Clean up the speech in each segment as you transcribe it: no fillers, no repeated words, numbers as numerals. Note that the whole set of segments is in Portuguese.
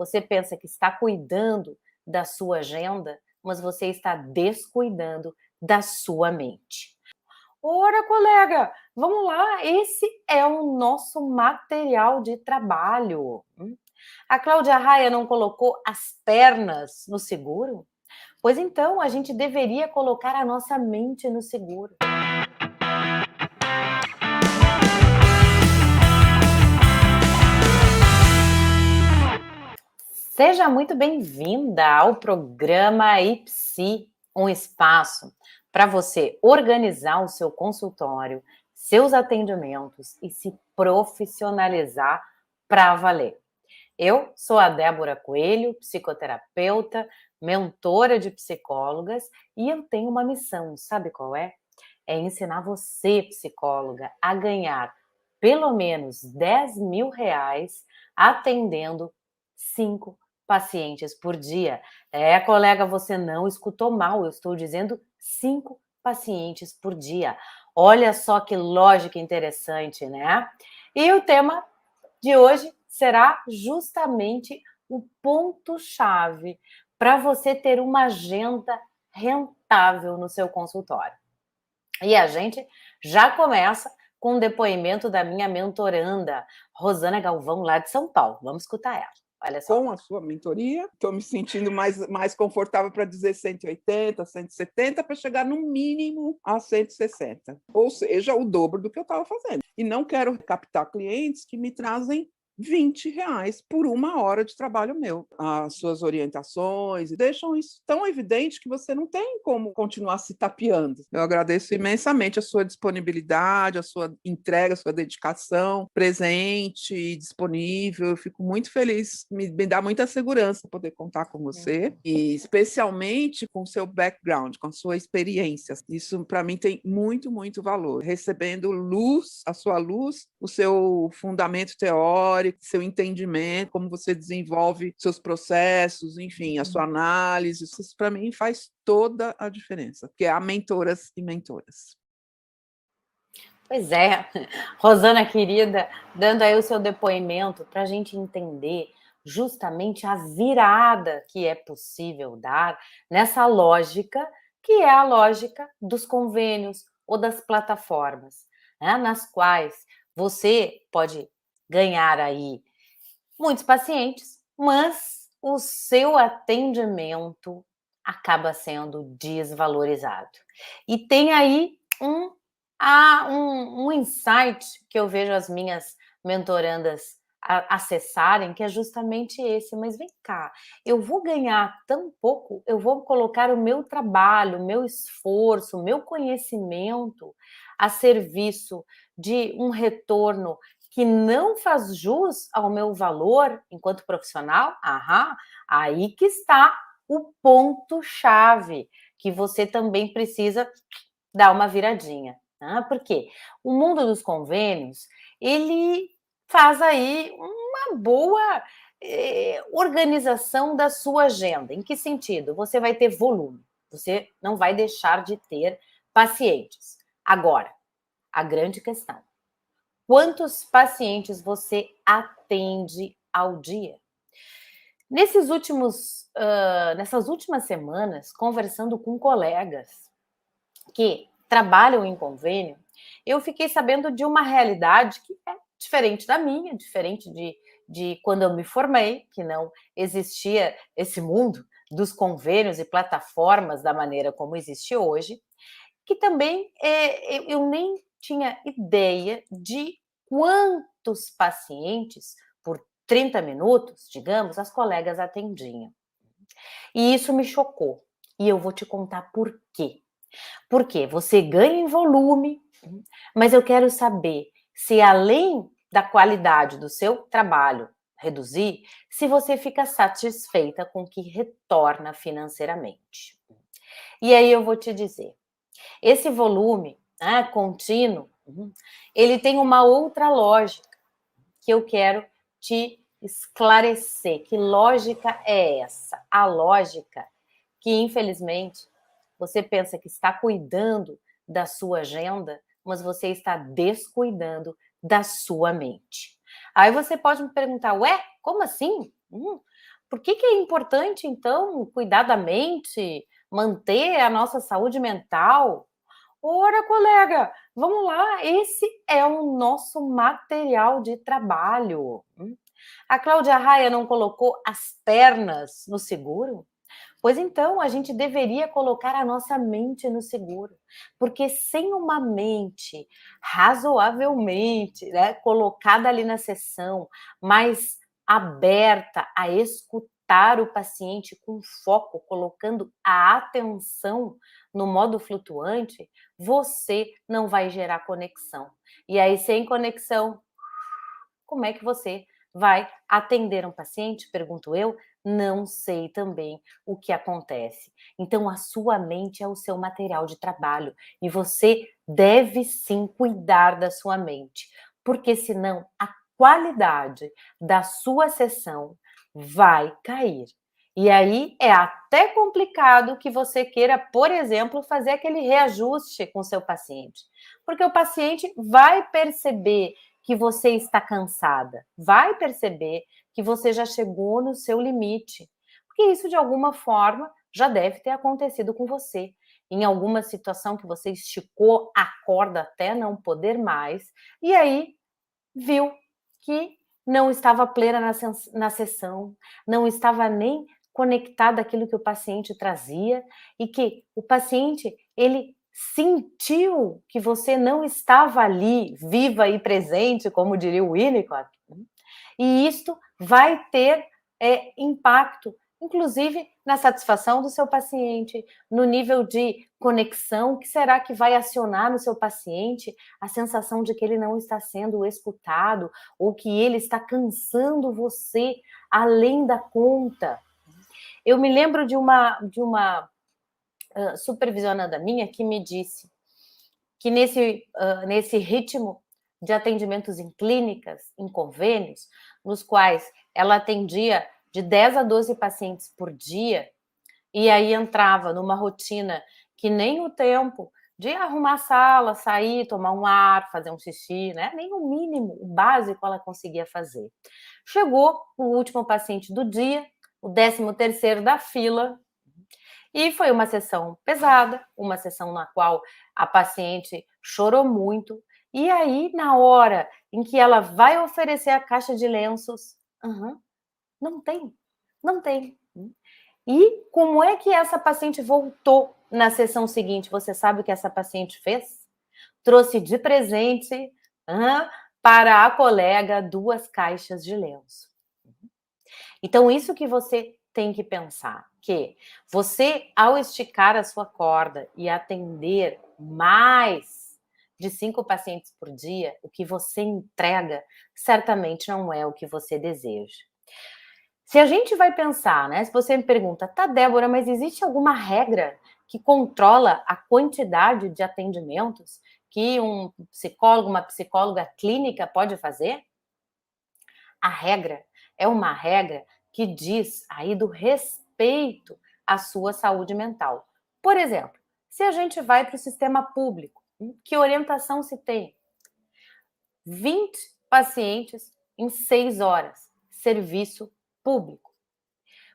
Você pensa que está cuidando da sua agenda, mas você está descuidando da sua mente. Ora, colega, vamos lá, esse é o nosso material de trabalho. A Cláudia Raia não colocou as pernas no seguro? Pois então, a gente deveria colocar a nossa mente no seguro. Seja muito bem-vinda ao programa IPSI, um espaço para você organizar o seu consultório, seus atendimentos e se profissionalizar para valer. Eu sou a Débora Coelho, psicoterapeuta, mentora de psicólogas, e eu tenho uma missão, sabe qual é? É ensinar você, psicóloga, a ganhar pelo menos R$ 10.000 atendendo 5 pacientes por dia. Colega, você não escutou mal, eu estou dizendo 5 pacientes por dia. Olha só que lógica interessante, né? E o tema de hoje será justamente o ponto-chave para você ter uma agenda rentável no seu consultório. E a gente já começa com o depoimento da minha mentoranda, Rosana Galvão, lá de São Paulo. Vamos escutar ela. Olha só. Com a sua mentoria, estou me sentindo mais confortável para dizer 180, 170, para chegar no mínimo a 160. Ou seja, o dobro do que eu estava fazendo. E não quero captar clientes que me trazem R$ 20 por 1 hora de trabalho meu. As suas orientações deixam isso tão evidente que você não tem como continuar se tapeando. Eu agradeço imensamente a sua disponibilidade, a sua entrega, a sua dedicação, presente e disponível. Eu fico muito feliz, me dá muita segurança poder contar com você, e especialmente com o seu background, com a sua experiência. Isso, para mim, tem muito, muito valor. Recebendo luz, a sua luz, o seu fundamento teórico, seu entendimento, como você desenvolve seus processos, enfim, a sua análise, isso para mim faz toda a diferença, porque há mentoras e mentoras. Pois é, Rosana querida, dando aí o seu depoimento para a gente entender justamente a virada que é possível dar nessa lógica, que é a lógica dos convênios ou das plataformas, né, nas quais você pode ganhar aí muitos pacientes, mas o seu atendimento acaba sendo desvalorizado. E tem aí um insight que eu vejo as minhas mentorandas acessarem, que é justamente esse. Mas vem cá, eu vou ganhar tão pouco, eu vou colocar o meu trabalho, o meu esforço, o meu conhecimento a serviço de um retorno que não faz jus ao meu valor enquanto profissional? Aí que está o ponto-chave, que você também precisa dar uma viradinha. Por quê? O mundo dos convênios, ele faz aí uma boa organização da sua agenda. Em que sentido? Você vai ter volume, você não vai deixar de ter pacientes. Agora, a grande questão: quantos pacientes você atende ao dia? Nessas últimas semanas, conversando com colegas que trabalham em convênio, eu fiquei sabendo de uma realidade que é diferente da minha, diferente de quando eu me formei, que não existia esse mundo dos convênios e plataformas da maneira como existe hoje, que também eu nem tinha ideia de quantos pacientes por 30 minutos, digamos, as colegas atendiam. E isso me chocou. E eu vou te contar por quê. Porque você ganha em volume, mas eu quero saber se, além da qualidade do seu trabalho reduzir, se você fica satisfeita com o que retorna financeiramente. E aí eu vou te dizer, esse volume, né, contínuo, ele tem uma outra lógica que eu quero te esclarecer. Que lógica é essa? A lógica que, infelizmente, você pensa que está cuidando da sua agenda, mas você está descuidando da sua mente. Aí você pode me perguntar, ué, como assim? Por que é importante, então, cuidar da mente, manter a nossa saúde mental? Ora, colega, vamos lá, esse é o nosso material de trabalho. A Cláudia Raia não colocou as pernas no seguro? Pois então, a gente deveria colocar a nossa mente no seguro, porque sem uma mente razoavelmente, né, colocada ali na sessão, mais aberta a escutar o paciente com foco, colocando a atenção no modo flutuante, você não vai gerar conexão. E aí, sem conexão, como é que você vai atender um paciente? Pergunto eu. Não sei também o que acontece. Então, a sua mente é o seu material de trabalho e você deve sim cuidar da sua mente, porque senão a qualidade da sua sessão vai cair. E aí é até complicado que você queira, por exemplo, fazer aquele reajuste com o seu paciente, porque o paciente vai perceber que você está cansada, vai perceber que você já chegou no seu limite, porque isso de alguma forma já deve ter acontecido com você. Em alguma situação que você esticou a corda até não poder mais, e aí viu que não estava plena na sessão, não estava nem conectada àquilo que o paciente trazia, e que o paciente, ele sentiu que você não estava ali, viva e presente, como diria o Winnicott, e isto vai ter impacto, inclusive na satisfação do seu paciente, no nível de conexão, que será que vai acionar no seu paciente a sensação de que ele não está sendo escutado ou que ele está cansando você além da conta. Eu me lembro de uma supervisionanda minha que me disse que nesse ritmo de atendimentos em clínicas, em convênios, nos quais ela atendia de 10 a 12 pacientes por dia, e aí entrava numa rotina que nem o tempo de arrumar a sala, sair, tomar um ar, fazer um xixi, né? Nem o mínimo, o básico ela conseguia fazer. Chegou o último paciente do dia, o 13º da fila, e foi uma sessão pesada, uma sessão na qual a paciente chorou muito. E aí, na hora em que ela vai oferecer a caixa de lenços, não tem, não tem. E como é que essa paciente voltou na sessão seguinte? Você sabe o que essa paciente fez? Trouxe de presente para a colega 2 caixas de lenço. Então, isso que você tem que pensar, que você, ao esticar a sua corda e atender mais de 5 pacientes por dia, o que você entrega certamente não é o que você deseja. Se a gente vai pensar, né? Se você me pergunta, tá, Débora, mas existe alguma regra que controla a quantidade de atendimentos que um psicólogo, uma psicóloga clínica pode fazer? A regra é uma regra que diz aí do respeito à sua saúde mental. Por exemplo, se a gente vai para o sistema público, que orientação se tem? 20 pacientes em 6 horas, serviço público.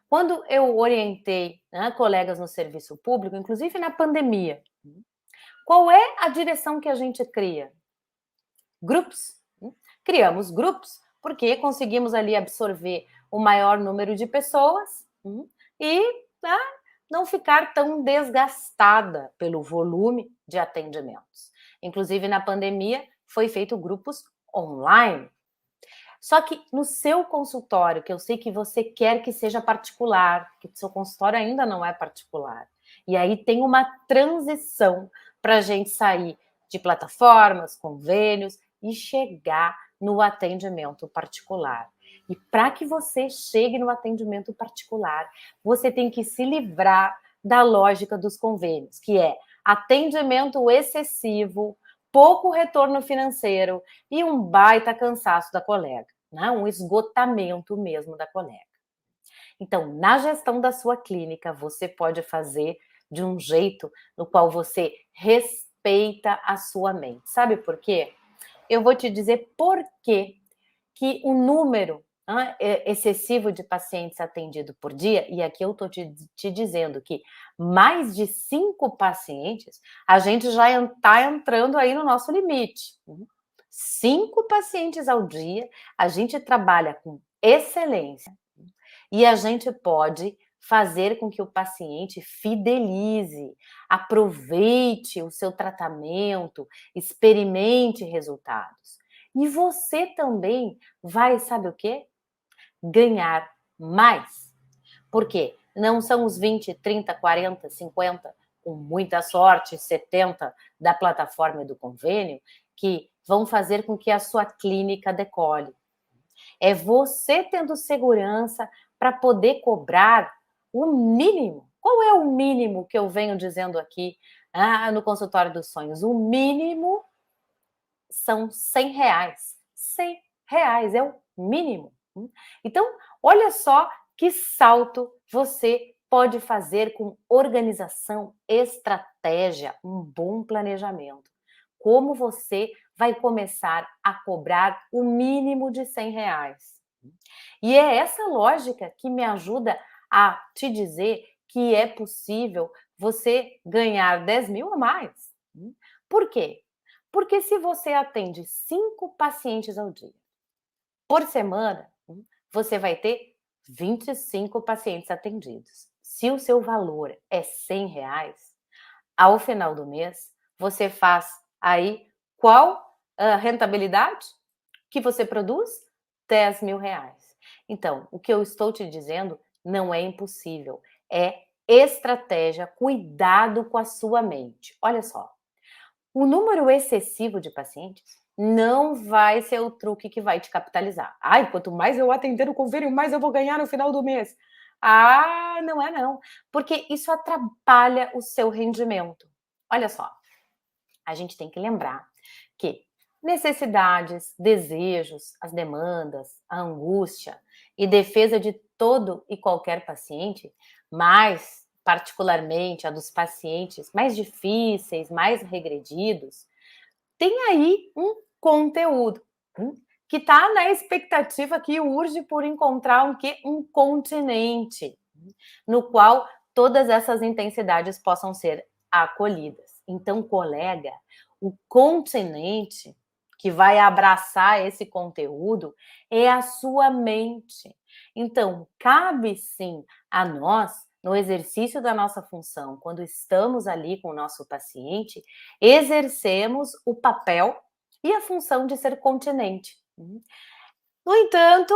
Quando eu orientei colegas no serviço público, inclusive na pandemia, qual é a direção que a gente cria? Grupos. Criamos grupos porque conseguimos ali absorver o maior número de pessoas e não ficar tão desgastada pelo volume de atendimentos. Inclusive, na pandemia, foi feito grupos online. Só que no seu consultório, que eu sei que você quer que seja particular, que o seu consultório ainda não é particular, e aí tem uma transição para a gente sair de plataformas, convênios e chegar no atendimento particular. E para que você chegue no atendimento particular, você tem que se livrar da lógica dos convênios, que é atendimento excessivo, pouco retorno financeiro e um baita cansaço da colega, né? Um esgotamento mesmo da colega. Então, na gestão da sua clínica, você pode fazer de um jeito no qual você respeita a sua mente. Sabe por quê? Eu vou te dizer por quê que o número excessivo de pacientes atendidos por dia, e aqui eu estou te dizendo que mais de 5 pacientes, a gente já está entrando aí no nosso limite. 5 pacientes ao dia, a gente trabalha com excelência e a gente pode fazer com que o paciente fidelize, aproveite o seu tratamento, experimente resultados. E você também vai, sabe o quê? Ganhar mais. Por quê? Não são os 20, 30, 40, 50, com muita sorte, 70 da plataforma e do convênio, que vão fazer com que a sua clínica decole. É você tendo segurança para poder cobrar o mínimo. Qual é o mínimo que eu venho dizendo aqui no consultório dos sonhos? O mínimo são R$100. R$100 é o mínimo. Então, olha só que salto você pode fazer com organização, estratégia, um bom planejamento. Como você vai começar a cobrar o mínimo de R$100. E é essa lógica que me ajuda a te dizer que é possível você ganhar 10 mil a mais. Por quê? Porque se você atende 5 pacientes ao dia, por semana, você vai ter 25 pacientes atendidos. Se o seu valor é R$100, ao final do mês, você faz aí qual a rentabilidade que você produz? R$10.000. Então, o que eu estou te dizendo não é impossível, é estratégia, cuidado com a sua mente. Olha só, o número excessivo de pacientes não vai ser o truque que vai te capitalizar. Ai, quanto mais eu atender o convênio, mais eu vou ganhar no final do mês. Ah, não é não, porque isso atrapalha o seu rendimento. Olha só, a gente tem que lembrar que necessidades, desejos, as demandas, a angústia e defesa de todo e qualquer paciente, mais particularmente a dos pacientes mais difíceis, mais regredidos, tem aí um conteúdo que está na expectativa, que urge por encontrar um continente no qual todas essas intensidades possam ser acolhidas. Então, colega, o continente que vai abraçar esse conteúdo é a sua mente. Então, cabe sim a nós, no exercício da nossa função, quando estamos ali com o nosso paciente, exercemos o papel e a função de ser continente. No entanto,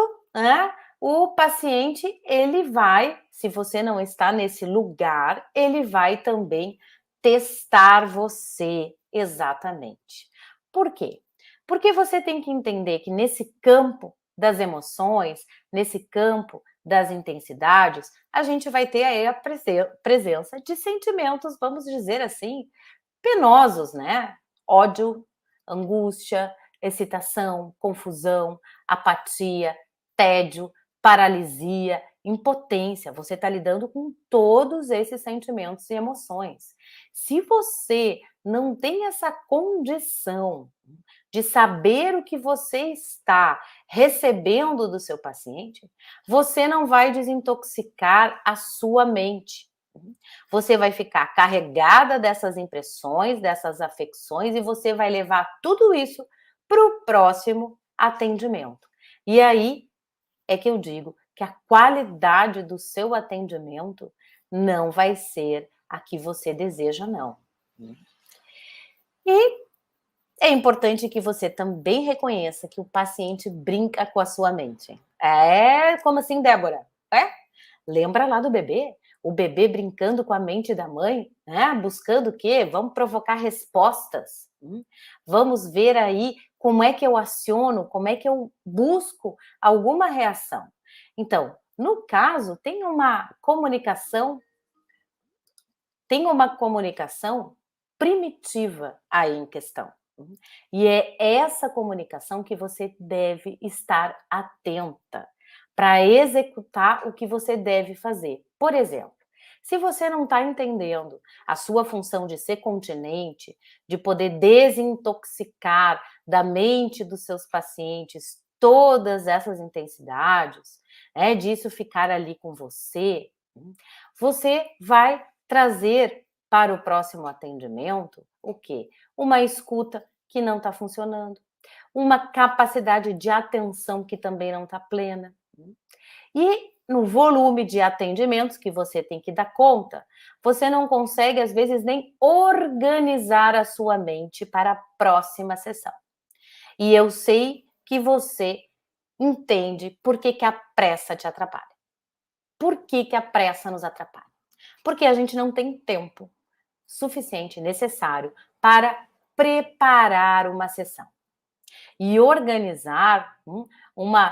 o paciente, ele vai, se você não está nesse lugar, ele vai também testar você exatamente. Por quê? Porque você tem que entender que nesse campo das emoções, nesse campo das intensidades, a gente vai ter aí a presença de sentimentos, vamos dizer assim, penosos, né? Ódio, angústia, excitação, confusão, apatia, tédio, paralisia, impotência. Você está lidando com todos esses sentimentos e emoções. Se você não tem essa condição de saber o que você está recebendo do seu paciente, você não vai desintoxicar a sua mente. Você vai ficar carregada dessas impressões, dessas afecções, e você vai levar tudo isso para o próximo atendimento. E aí é que eu digo que a qualidade do seu atendimento não vai ser a que você deseja, não. E é importante que você também reconheça que o paciente brinca com a sua mente. Como assim, Débora? Lembra lá do bebê? O bebê brincando com a mente da mãe, né? Buscando o quê? Vamos provocar respostas. Vamos ver aí como é que eu aciono, como é que eu busco alguma reação. Então, no caso, tem uma comunicação primitiva aí em questão. E é essa comunicação que você deve estar atenta para executar o que você deve fazer. Por exemplo, se você não está entendendo a sua função de ser continente, de poder desintoxicar da mente dos seus pacientes todas essas intensidades, né, disso ficar ali com você, você vai trazer para o próximo atendimento o quê? Uma escuta que não está funcionando, uma capacidade de atenção que também não está plena. E no volume de atendimentos que você tem que dar conta, você não consegue, às vezes, nem organizar a sua mente para a próxima sessão. E eu sei que você entende por que a pressa te atrapalha. Por que a pressa nos atrapalha? Porque a gente não tem tempo suficiente, necessário, para preparar uma sessão. E organizar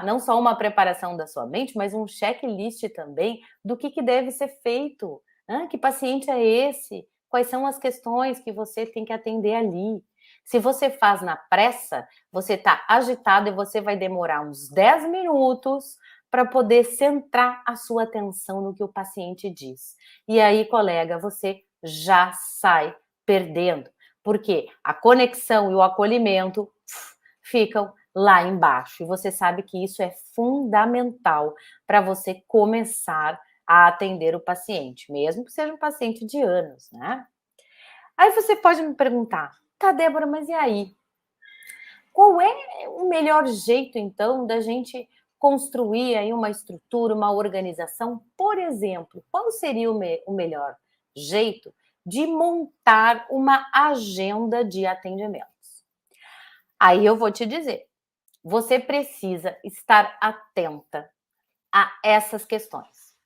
não só uma preparação da sua mente, mas um checklist também do que deve ser feito. Que paciente é esse? Quais são as questões que você tem que atender ali? Se você faz na pressa, você está agitado e você vai demorar uns 10 minutos para poder centrar a sua atenção no que o paciente diz. E aí, colega, você já sai perdendo, porque a conexão e o acolhimento ficam lá embaixo. E você sabe que isso é fundamental para você começar a atender o paciente, mesmo que seja um paciente de anos, né? Aí você pode me perguntar, tá, Débora, mas e aí? Qual é o melhor jeito, então, da gente construir aí uma estrutura, uma organização? Por exemplo, qual seria o melhor jeito de montar uma agenda de atendimentos? Aí eu vou te dizer, você precisa estar atenta a essas questões.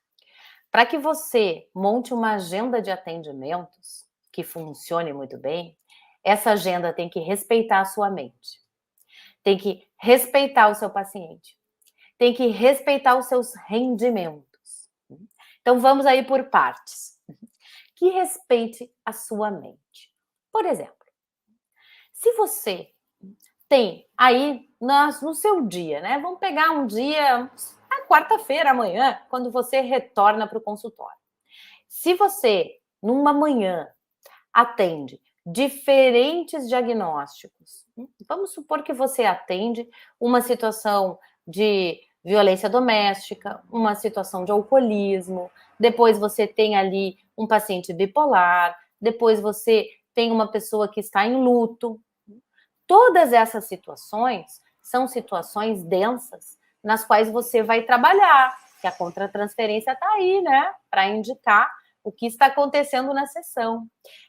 Para que você monte uma agenda de atendimentos que funcione muito bem, essa agenda tem que respeitar a sua mente, tem que respeitar o seu paciente, tem que respeitar os seus rendimentos. Então vamos aí por partes. Que respeite a sua mente. Por exemplo, se você tem aí no seu dia, né? Vamos pegar um dia, a quarta-feira, amanhã, quando você retorna para o consultório. Se você, numa manhã, atende diferentes diagnósticos, vamos supor que você atende uma situação de violência doméstica, uma situação de alcoolismo, depois você tem ali um paciente bipolar, depois você tem uma pessoa que está em luto. Todas essas situações são situações densas nas quais você vai trabalhar, que a contratransferência está aí, né, para indicar o que está acontecendo na sessão.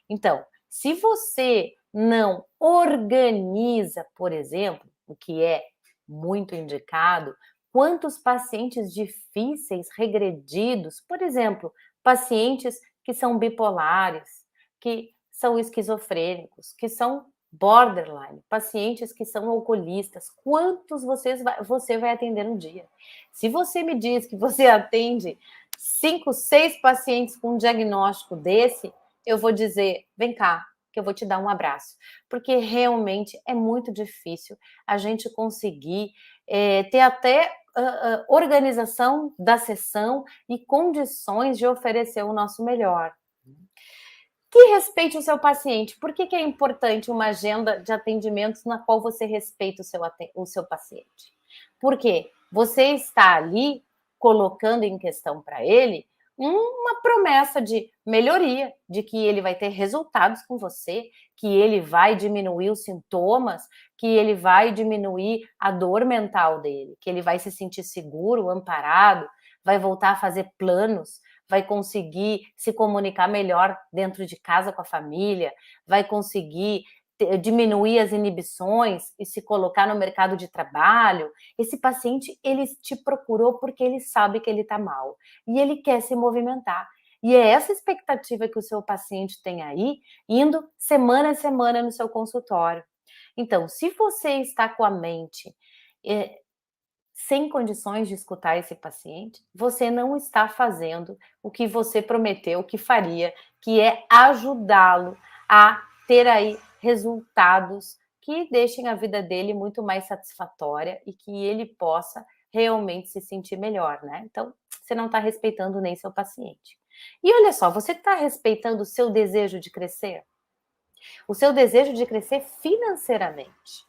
Então, se você não organiza, por exemplo, o que é muito indicado, quantos pacientes difíceis, regredidos, por exemplo, pacientes que são bipolares, que são esquizofrênicos, que são borderline, pacientes que são alcoolistas, quantos você vai atender no dia? Se você me diz que você atende 5, 6 pacientes com um diagnóstico desse, eu vou dizer, vem cá, que eu vou te dar um abraço, porque realmente é muito difícil a gente conseguir ter até organização da sessão e condições de oferecer o nosso melhor. Que respeite o seu paciente. Por que é importante uma agenda de atendimentos na qual você respeita o seu paciente? Porque você está ali colocando em questão para ele uma promessa de melhoria, de que ele vai ter resultados com você, que ele vai diminuir os sintomas, que ele vai diminuir a dor mental dele, que ele vai se sentir seguro, amparado, vai voltar a fazer planos, vai conseguir se comunicar melhor dentro de casa com a família, vai conseguir diminuir as inibições e se colocar no mercado de trabalho. Esse paciente, ele te procurou porque ele sabe que ele está mal e ele quer se movimentar. E é essa expectativa que o seu paciente tem aí, indo semana a semana no seu consultório. Então, se você está com a mente sem condições de escutar esse paciente, você não está fazendo o que você prometeu que faria, que é ajudá-lo a ter aí resultados que deixem a vida dele muito mais satisfatória e que ele possa realmente se sentir melhor, né? Então, você não está respeitando nem seu paciente. E olha só, você está respeitando o seu desejo de crescer? O seu desejo de crescer financeiramente.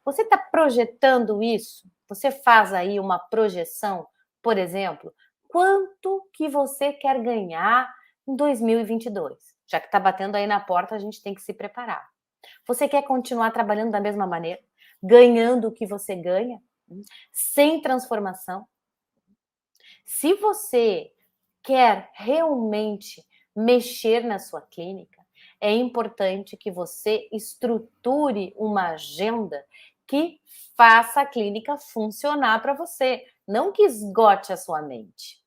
Você está projetando isso? Você faz aí uma projeção, por exemplo, quanto que você quer ganhar em 2022? Já que está batendo aí na porta, a gente tem que se preparar. Você quer continuar trabalhando da mesma maneira, ganhando o que você ganha, sem transformação? Se você quer realmente mexer na sua clínica, é importante que você estruture uma agenda que faça a clínica funcionar para você, não que esgote a sua mente.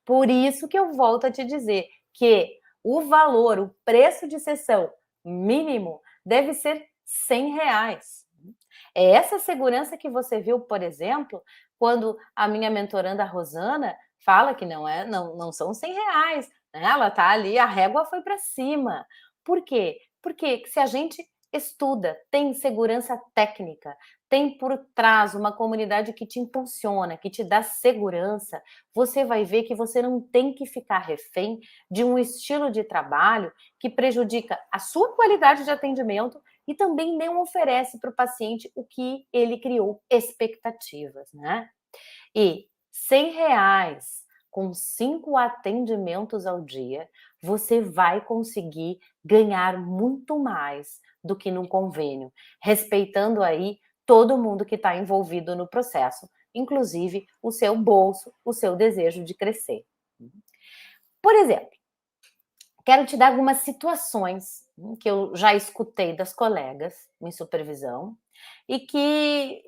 Por isso que eu volto a te dizer que o valor, o preço de sessão mínimo deve ser R$ 100. É essa segurança que você viu, por exemplo, quando a minha mentoranda Rosana fala que não são R$ 100, né? Ela tá ali, a régua foi para cima. Por quê? Porque se a gente estuda, tem segurança técnica, tem por trás uma comunidade que te impulsiona, que te dá segurança, você vai ver que você não tem que ficar refém de um estilo de trabalho que prejudica a sua qualidade de atendimento e também não oferece para o paciente o que ele criou, expectativas, né? E R$ 100 com 5 atendimentos ao dia, você vai conseguir ganhar muito mais do que num convênio, respeitando aí todo mundo que está envolvido no processo, inclusive o seu bolso, o seu desejo de crescer. Por exemplo, quero te dar algumas situações que eu já escutei das colegas em supervisão e que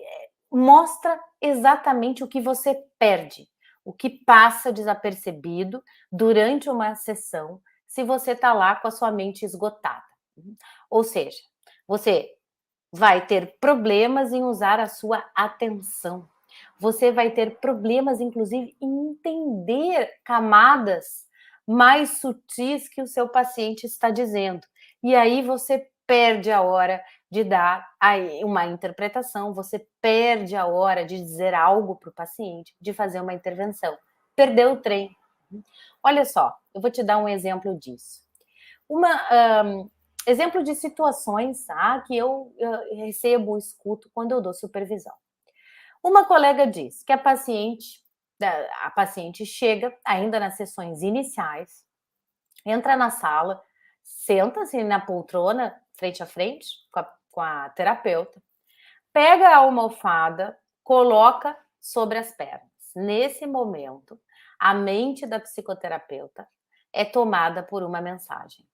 mostra exatamente o que você perde, o que passa desapercebido durante uma sessão se você está lá com a sua mente esgotada. Ou seja, você vai ter problemas em usar a sua atenção. Você vai ter problemas, inclusive, em entender camadas mais sutis que o seu paciente está dizendo. E aí você perde a hora de dar aí uma interpretação, você perde a hora de dizer algo para o paciente, de fazer uma intervenção. Perdeu o trem. Olha só, eu vou te dar um exemplo disso. Exemplo de situações, tá, que eu recebo, escuto quando eu dou supervisão. Uma colega diz que a paciente chega ainda nas sessões iniciais, entra na sala, senta-se na poltrona frente a frente com a terapeuta, pega a almofada, coloca sobre as pernas. Nesse momento, a mente da psicoterapeuta é tomada por uma mensagem.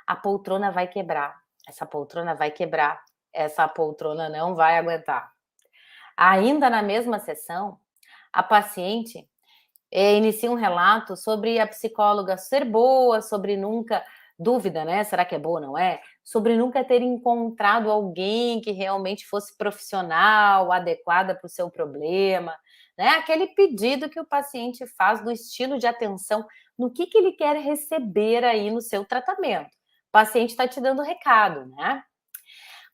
A poltrona vai quebrar, essa poltrona vai quebrar, essa poltrona não vai aguentar. Ainda na mesma sessão, a paciente inicia um relato sobre a psicóloga ser boa, sobre nunca, dúvida, né? Será que é boa ou não é? Sobre nunca ter encontrado alguém que realmente fosse profissional, adequada para o seu problema, né? Aquele pedido que o paciente faz do estilo de atenção, no que ele quer receber aí no seu tratamento. O paciente está te dando recado, né?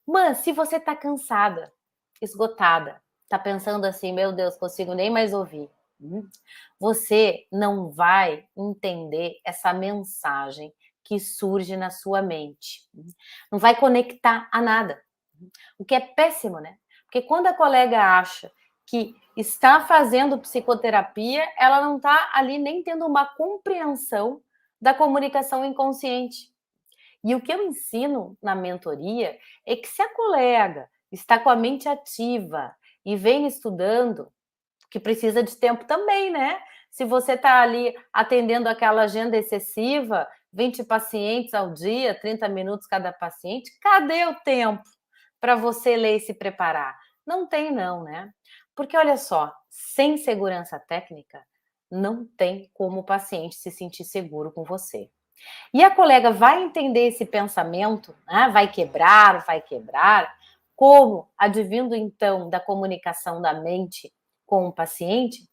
Mas se você está cansada, esgotada, está pensando assim, meu Deus, consigo nem mais ouvir. Você não vai entender essa mensagem que surge na sua mente. Não vai conectar a nada. O que é péssimo, né? Porque quando a colega acha que está fazendo psicoterapia, ela não está ali nem tendo uma compreensão da comunicação inconsciente. E o que eu ensino na mentoria é que se a colega está com a mente ativa e vem estudando, que precisa de tempo também, né? Se você está ali atendendo aquela agenda excessiva, 20 pacientes ao dia, 30 minutos cada paciente, cadê o tempo para você ler e se preparar? Não tem não, né? Porque olha só, sem segurança técnica, não tem como o paciente se sentir seguro com você. E a colega vai entender esse pensamento, né? Vai quebrar, como advindo então da comunicação da mente com o paciente,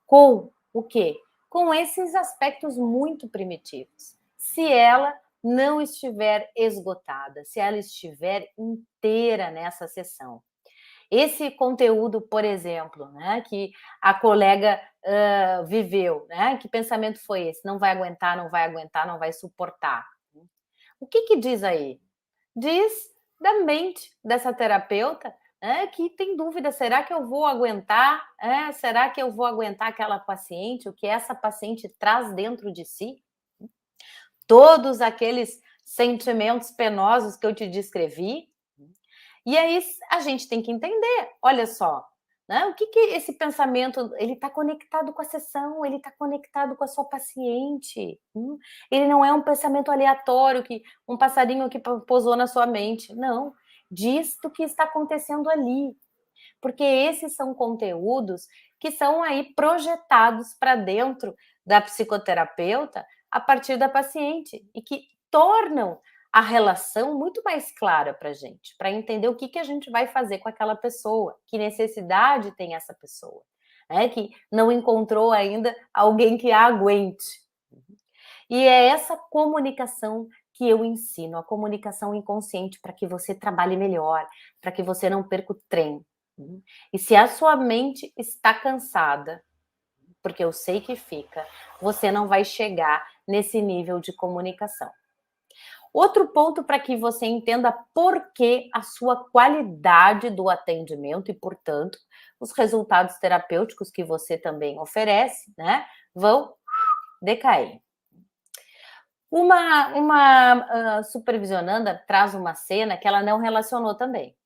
com o quê? Com esses aspectos muito primitivos. Se ela não estiver esgotada, se ela estiver inteira nessa sessão. Esse conteúdo, por exemplo, né, que a colega viveu, né? Que pensamento foi esse? Não vai aguentar, não vai aguentar, não vai suportar. O que diz aí? Diz da mente dessa terapeuta que tem dúvida, será que eu vou aguentar? Será que eu vou aguentar aquela paciente, o que essa paciente traz dentro de si? Todos aqueles sentimentos penosos que eu te descrevi. E aí a gente tem que entender, olha só, né? O que esse pensamento, ele está conectado com a sessão, ele está conectado com a sua paciente. Ele não é um pensamento aleatório, que um passarinho que pousou na sua mente. Não, diz do que está acontecendo ali. Porque esses são conteúdos que são aí projetados para dentro da psicoterapeuta a partir da paciente e que tornam a relação muito mais clara para a gente, para entender o que a gente vai fazer com aquela pessoa, que necessidade tem essa pessoa, né? Que não encontrou ainda alguém que a aguente. E é essa comunicação que eu ensino, a comunicação inconsciente, para que você trabalhe melhor, para que você não perca o trem. E se a sua mente está cansada, porque eu sei que fica, você não vai chegar nesse nível de comunicação. Outro ponto para que você entenda por que a sua qualidade do atendimento e, portanto, os resultados terapêuticos que você também oferece, né, vão decair. Uma supervisionanda traz uma cena que ela não relacionou também.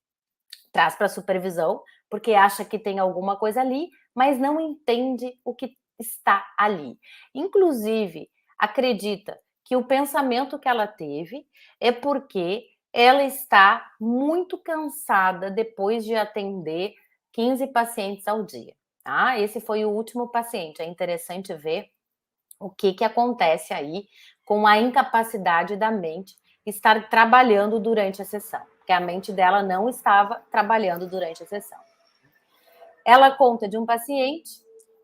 Traz para a supervisão, porque acha que tem alguma coisa ali, mas não entende o que está ali. Inclusive, acredita que o pensamento que ela teve é porque ela está muito cansada depois de atender 15 pacientes ao dia. Tá? Esse foi o último paciente. É interessante ver o que acontece aí com a incapacidade da mente estar trabalhando durante a sessão, porque a mente dela não estava trabalhando durante a sessão. Ela conta de um paciente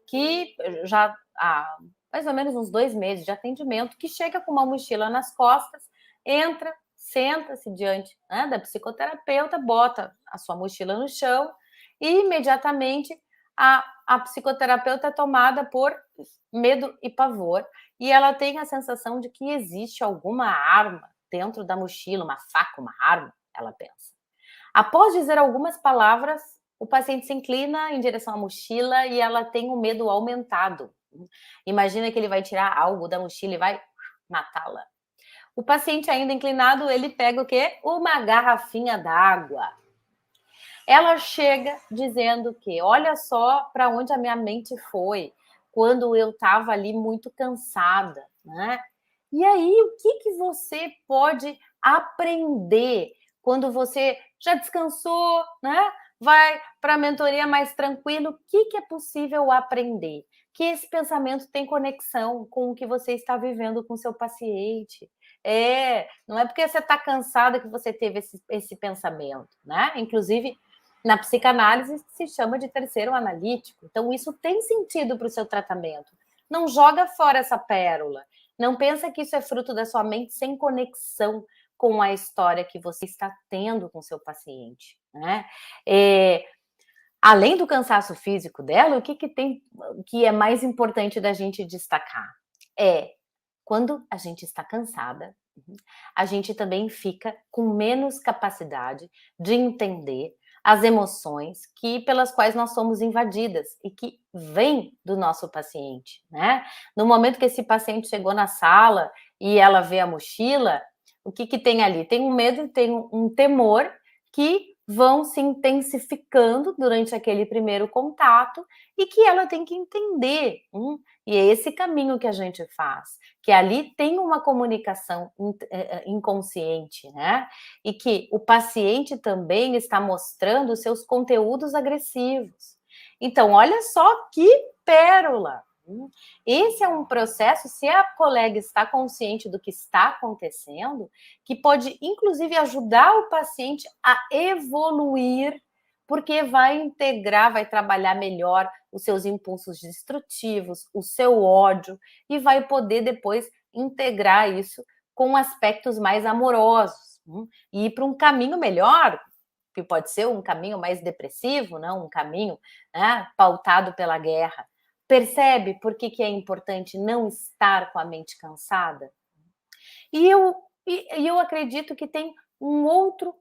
que já há mais ou menos uns 2 meses de atendimento, que chega com uma mochila nas costas, entra, senta-se diante, né, da psicoterapeuta, bota a sua mochila no chão e imediatamente a psicoterapeuta é tomada por medo e pavor, e ela tem a sensação de que existe alguma arma dentro da mochila, uma faca, uma arma, ela pensa. Após dizer algumas palavras, o paciente se inclina em direção à mochila e ela tem um medo aumentado. Imagina que ele vai tirar algo da mochila e vai matá-la. O paciente ainda inclinado, ele pega o quê? Uma garrafinha d'água. Ela chega dizendo que, olha só para onde a minha mente foi quando eu estava ali muito cansada, né? E aí, o que você pode aprender quando você já descansou, né? Vai para a mentoria mais tranquilo, o que é possível aprender? Que esse pensamento tem conexão com o que você está vivendo com seu paciente. Não é porque você está cansada que você teve esse pensamento, né? Inclusive, na psicanálise se chama de terceiro analítico. Então, isso tem sentido para o seu tratamento. Não joga fora essa pérola. Não pensa que isso é fruto da sua mente sem conexão com a história que você está tendo com seu paciente, né? Além do cansaço físico dela, o que tem que é mais importante da gente destacar? Quando a gente está cansada, a gente também fica com menos capacidade de entender as emoções pelas quais nós somos invadidas e que vêm do nosso paciente, né? No momento que esse paciente chegou na sala e ela vê a mochila, o que tem ali? Tem um medo, tem um temor que vão se intensificando durante aquele primeiro contato e que ela tem que entender. E é esse caminho que a gente faz, que ali tem uma comunicação inconsciente, né? E que o paciente também está mostrando os seus conteúdos agressivos. Então, olha só que pérola! Esse é um processo, se a colega está consciente do que está acontecendo, que pode, inclusive, ajudar o paciente a evoluir, porque vai integrar, vai trabalhar melhor os seus impulsos destrutivos, o seu ódio, e vai poder depois integrar isso com aspectos mais amorosos, e ir para um caminho melhor, que pode ser um caminho mais depressivo, não um caminho, né, pautado pela guerra. Percebe por que é importante não estar com a mente cansada? E eu acredito que tem um outro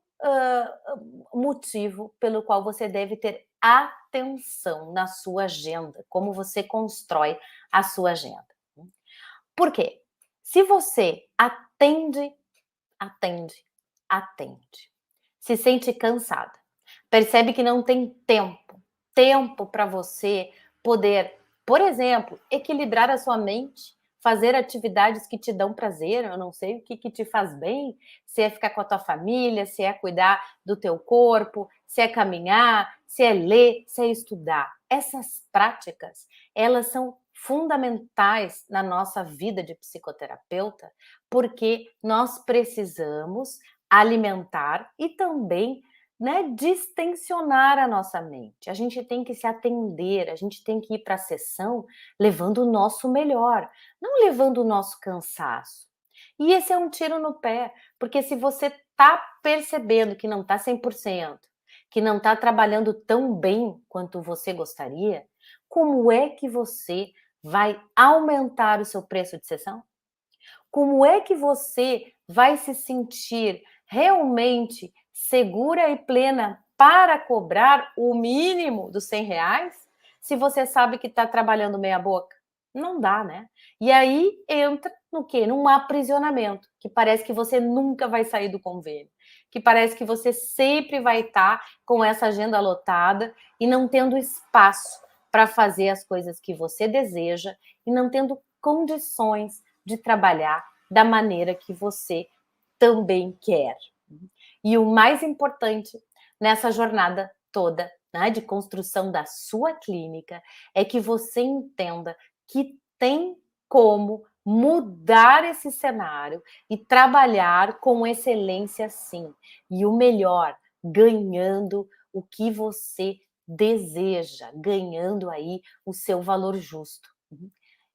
motivo pelo qual você deve ter atenção na sua agenda, como você constrói a sua agenda. Por quê? Se você atende, atende, se sente cansada, percebe que não tem tempo para você poder, por exemplo, equilibrar a sua mente, fazer atividades que te dão prazer, eu não sei o que te faz bem, se é ficar com a tua família, se é cuidar do teu corpo, se é caminhar, se é ler, se é estudar. Essas práticas, elas são fundamentais na nossa vida de psicoterapeuta, porque nós precisamos alimentar e também, né, distensionar a nossa mente. A gente tem que se atender, a gente tem que ir para a sessão levando o nosso melhor, não levando o nosso cansaço. E esse é um tiro no pé, porque se você está percebendo que não está 100%, que não está trabalhando tão bem quanto você gostaria, como é que você vai aumentar o seu preço de sessão? Como é que você vai se sentir realmente segura e plena para cobrar o mínimo dos R$ 100 se você sabe que está trabalhando meia boca? Não dá, né? E aí entra no quê? Num aprisionamento, que parece que você nunca vai sair do convênio, que parece que você sempre vai estar com essa agenda lotada e não tendo espaço para fazer as coisas que você deseja e não tendo condições de trabalhar da maneira que você também quer. E o mais importante nessa jornada toda, né, de construção da sua clínica, é que você entenda que tem como mudar esse cenário e trabalhar com excelência sim. E o melhor, ganhando o que você deseja, ganhando aí o seu valor justo.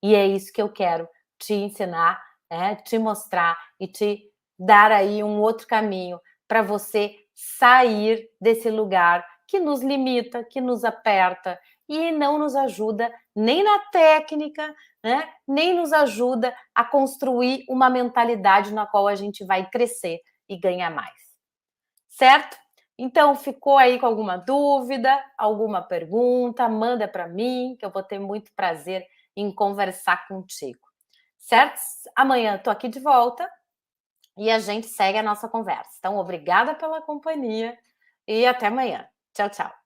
E é isso que eu quero te ensinar, te mostrar e te dar aí um outro caminho para você sair desse lugar que nos limita, que nos aperta e não nos ajuda nem na técnica, né? Nem nos ajuda a construir uma mentalidade na qual a gente vai crescer e ganhar mais. Certo? Então, ficou aí com alguma dúvida, alguma pergunta? Manda para mim, que eu vou ter muito prazer em conversar contigo. Certo? Amanhã estou aqui de volta e a gente segue a nossa conversa. Então, obrigada pela companhia e até amanhã. Tchau, tchau.